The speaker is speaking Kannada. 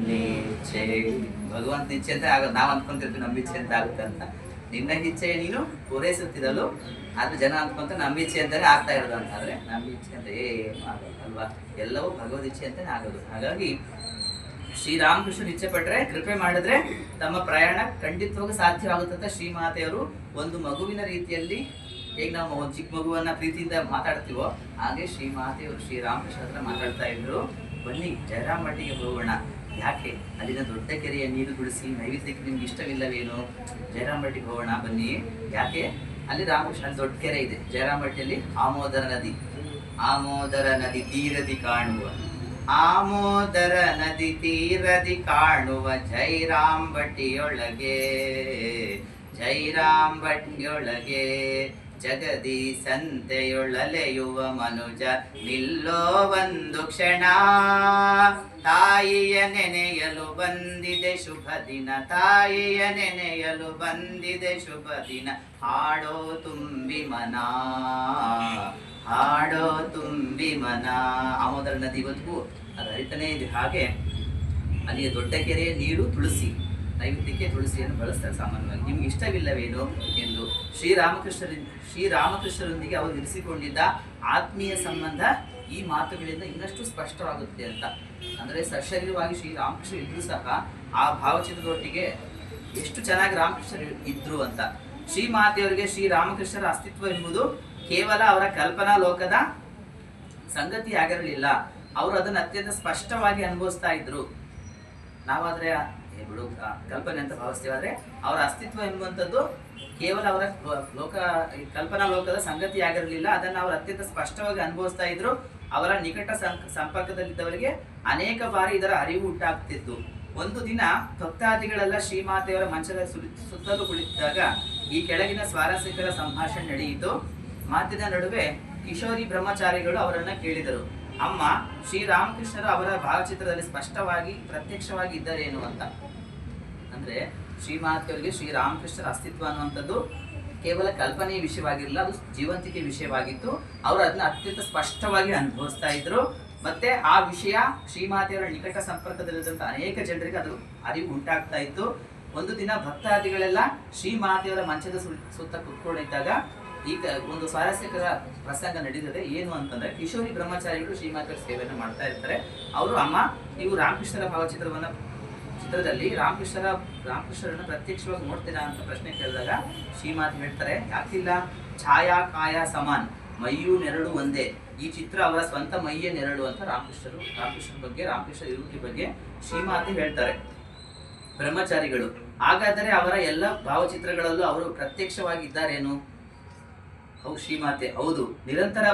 ಇಚ್ಛೆ ಭಗವಂತ ಇಚ್ಛೆ ಅಂತ ಆಗೋದು. ನಾವು ಅಂದ್ಕೊಂತಿರ್ತೀವಿ ನಮ್ಮ ಇಚ್ಛೆ ಅಂತ ಆಗುತ್ತೆ ಅಂತ. ನಿನ್ನ ಇಚ್ಛೆ ನೀನು ಪೂರೈಸುತ್ತಿರಲು ಆದ್ರೆ ಜನ ಅಂದ್ಕೊಂತ ನಮ್ಮ ಇಚ್ಛೆ ಅಂತಾನೆ ಆಗ್ತಾ ಇರೋದು ಅಂತ. ಆದ್ರೆ ನಮ್ಮ ಇಚ್ಛೆ ಅಂತ ಏನು ಆಗೋದು ಅಲ್ವಾ, ಎಲ್ಲವೂ ಭಗವದ್ ಇಚ್ಛೆ ಅಂತಾನೆ ಆಗೋದು. ಹಾಗಾಗಿ ಶ್ರೀರಾಮಕೃಷ್ಣನ್ ಇಚ್ಛೆ ಪಟ್ರೆ, ಕೃಪೆ ಮಾಡಿದ್ರೆ ತಮ್ಮ ಪ್ರಯಾಣ ಖಂಡಿತವಾಗಿ ಸಾಧ್ಯವಾಗುತ್ತೆ ಅಂತ ಶ್ರೀಮಾತೆಯವರು ಒಂದು ಮಗುವಿನ ರೀತಿಯಲ್ಲಿ, ಹೇಗೆ ನಾವು ಒಂದು ಚಿಕ್ಕ ಮಗುವನ್ನ ಪ್ರೀತಿಯಿಂದ ಮಾತಾಡ್ತೀವೋ ಹಾಗೆ ಶ್ರೀಮಾತೆಯವರು ಶ್ರೀರಾಮಕೃಷ್ಣ ಹತ್ರ ಮಾತಾಡ್ತಾ ಇದ್ರು. ಬನ್ನಿ ಜಯರಾಮಟ್ಟಿಗೆ ಹೋಗೋಣ. ಯಾಕೆ? ಅಲ್ಲಿನ ದೊಡ್ಡ ಕೆರೆಯ ನೀರು ಗುಡಿಸಿ ನೈವೇದ್ಯಕ್ಕೆ ನಿಮ್ಗೆ ಇಷ್ಟವಿಲ್ಲವೇನು? ಜಯರಾಮಟ್ಟಿಗೆ ಹೋಗೋಣ ಬನ್ನಿ. ಯಾಕೆ? ಅಲ್ಲಿ ರಾಮಕೃಷ್ಣ ದೊಡ್ಡ ಕೆರೆ ಇದೆ ಜಯರಾಮಟ್ಟಿಯಲ್ಲಿ. ಆಮೋದರ ನದಿ ತೀರದಿ ಕಾಣುವ, ಆಮೋದರ ನದಿ ತೀರದಿ ಕಾಣುವ ಜೈರಾಂಬಟ್ಟಿಯೊಳಗೆ, ಜೈರಾಂಬಟ್ಟಿಯೊಳಗೆ ಜಗದಿ ಸಂತೆಯೊಳಲೆಯುವ ಮನುಜ ನಿಲ್ಲೋ ಒಂದು ಕ್ಷಣ. ತಾಯಿಯ ನೆನೆಯಲು ಬಂದಿದೆ ಶುಭ ದಿನ, ತಾಯಿಯ ನೆನೆಯಲು ಬಂದಿದೆ ಶುಭ ದಿನ. ಹಾಡೋ ತುಂಬಿ ಮನ, ಹಾಡೋ ತುಂಬಿ ಮನ. ಆಮೋದರ ನದಿ ಇವತ್ತಿಗೂ ಅದು ಹರಿತಾನೇ ಇದೆ. ಹಾಗೆ ಅಲ್ಲಿಯ ದೊಡ್ಡ ಕೆರೆಯ ನೀರು ತುಳಸಿ, ನೈವೇದ್ಯಕ್ಕೆ ತುಳಸಿಯನ್ನು ಬಳಸ್ತಾರೆ ಸಾಮಾನ್ಯವಾಗಿ. ನಿಮ್ಗೆ ಇಷ್ಟವಿಲ್ಲವೇನು ಎಂದು ಶ್ರೀರಾಮಕೃಷ್ಣರೊಂದಿಗೆ ಅವರು ಇರಿಸಿಕೊಂಡಿದ್ದ ಆತ್ಮೀಯ ಸಂಬಂಧ ಈ ಮಾತುಗಳಿಂದ ಇನ್ನಷ್ಟು ಸ್ಪಷ್ಟವಾಗುತ್ತೆ ಅಂತ. ಅಂದರೆ ಸಶರೀರವಾಗಿ ಶ್ರೀರಾಮಕೃಷ್ಣ ಇದ್ರೂ ಸಹ ಆ ಭಾವಚಿತ್ರದೊಟ್ಟಿಗೆ ಎಷ್ಟು ಚೆನ್ನಾಗಿ ರಾಮಕೃಷ್ಣ ಇದ್ರು ಅಂತ. ಶ್ರೀಮಾತೆಯವರಿಗೆ ಶ್ರೀರಾಮಕೃಷ್ಣರ ಅಸ್ತಿತ್ವ ಎಂಬುದು ಕೇವಲ ಅವರ ಕಲ್ಪನಾ ಲೋಕದ ಸಂಗತಿ ಆಗಿರಲಿಲ್ಲ, ಅವರು ಅದನ್ನು ಅತ್ಯಂತ ಸ್ಪಷ್ಟವಾಗಿ ಅನುಭವಿಸ್ತಾ ಇದ್ರು. ನಾವಾದ್ರೆ ಬಿಡು ಕಲ್ಪನೆ ಅಂತ ಭಾವಿಸ್ತೀವಿ, ಆದ್ರೆ ಅವರ ಅಸ್ತಿತ್ವ ಎಂಬುವಂಥದ್ದು ಕೇವಲ ಅವರ ಕಲ್ಪನಾ ಲೋಕದ ಸಂಗತಿ ಆಗಿರಲಿಲ್ಲ, ಅದನ್ನು ಅವರು ಅತ್ಯಂತ ಸ್ಪಷ್ಟವಾಗಿ ಅನುಭವಿಸ್ತಾ ಇದ್ರು. ಅವರ ನಿಕಟ ಸಂಪರ್ಕದಲ್ಲಿದ್ದವರಿಗೆ ಅನೇಕ ಬಾರಿ ಇದರ ಅರಿವು ಉಂಟಾಗ್ತಿತ್ತು. ಒಂದು ದಿನ ಭಕ್ತಾದಿಗಳೆಲ್ಲ ಶ್ರೀಮಾತೆಯವರ ಮಂಚದ ಸುತ್ತಲೂ ಕುಳಿತಿದ್ದಾಗ ಈ ಕೆಳಗಿನ ಸ್ವಾರಸ್ಯಕರ ಸಂಭಾಷಣೆ ನಡೆಯಿತು. ಮಾತಿನ ನಡುವೆ ಕಿಶೋರಿ ಬ್ರಹ್ಮಚಾರಿಗಳು ಅವರನ್ನ ಕೇಳಿದರು, ಅಮ್ಮ, ಶ್ರೀರಾಮಕೃಷ್ಣರು ಅವರ ಭಾವಚಿತ್ರದಲ್ಲಿ ಸ್ಪಷ್ಟವಾಗಿ ಪ್ರತ್ಯಕ್ಷವಾಗಿ ಇದ್ದರೇನು ಅಂತ. ಅಂದ್ರೆ ಶ್ರೀಮಾತೆಯವರಿಗೆ ಶ್ರೀರಾಮಕೃಷ್ಣರ ಅಸ್ತಿತ್ವ ಅನ್ನುವಂಥದ್ದು ಕೇವಲ ಕಲ್ಪನೆಯ ವಿಷಯವಾಗಿರಲಿಲ್ಲ, ಅದು ಜೀವಂತಿಕೆ ವಿಷಯವಾಗಿತ್ತು. ಅವರು ಅದನ್ನ ಅತ್ಯಂತ ಸ್ಪಷ್ಟವಾಗಿ ಅನುಭವಿಸ್ತಾ ಇದ್ರು. ಮತ್ತೆ ಆ ವಿಷಯ ಶ್ರೀಮಾತೆಯವರ ನಿಕಟ ಸಂಪರ್ಕದಲ್ಲಿದ್ದಂಥ ಅನೇಕ ಜನರಿಗೆ ಅದು ಅರಿವು ಉಂಟಾಗ್ತಾ ಇತ್ತು. ಒಂದು ದಿನ ಭಕ್ತಾದಿಗಳೆಲ್ಲ ಶ್ರೀಮಾತೆಯವರ ಮಂಚದ ಸುತ್ತ ಕುತ್ಕೊಂಡಿದ್ದಾಗ ಈಗ ಒಂದು ಸ್ವಾರಸ್ಯಕರ ಪ್ರಸಂಗ ನಡೆದಿದೆ. ಏನು ಅಂತಂದ್ರೆ, ಕಿಶೋರಿ ಬ್ರಹ್ಮಚಾರಿಗಳು ಶ್ರೀಮಾತೆಯವರ ಸೇವೆಯನ್ನು ಮಾಡ್ತಾ ಇರ್ತಾರೆ. ಅವರು, ಅಮ್ಮ, ನೀವು ರಾಮಕೃಷ್ಣರ ಚಿತ್ರದಲ್ಲಿ ರಾಮಕೃಷ್ಣರನ್ನ ಪ್ರತ್ಯಕ್ಷವಾಗಿ ನೋಡ್ತೀರಾ ಅಂತ ಪ್ರಶ್ನೆ ಕೇಳಿದಾಗ ಶ್ರೀಮಾತೆ ಹೇಳ್ತಾರೆ, ಯಾಕಿಲ್ಲ, ಛಾಯಾ ಕಾಯ ಸಮಾನ್, ಮೈಯೂ ನೆರಳು ಒಂದೇ. ಈ ಚಿತ್ರ ಅವರ ಸ್ವಂತ ಮೈಯ ನೆರಳು ಅಂತ ರಾಮಕೃಷ್ಣರ ಬಗ್ಗೆ, ರಾಮಕೃಷ್ಣ ಇರುವಿಕೆ ಬಗ್ಗೆ ಶ್ರೀಮಾತೆ ಹೇಳ್ತಾರೆ. ಬ್ರಹ್ಮಚಾರಿಗಳು, ಹಾಗಾದರೆ ಅವರ ಎಲ್ಲ ಭಾವಚಿತ್ರಗಳಲ್ಲೂ ಅವರು ಪ್ರತ್ಯಕ್ಷವಾಗಿ ಇದ್ದಾರೇನು? ಹೌದು ಶ್ರೀಮಾತೆ, ಹೌದು. ನಿರಂತರ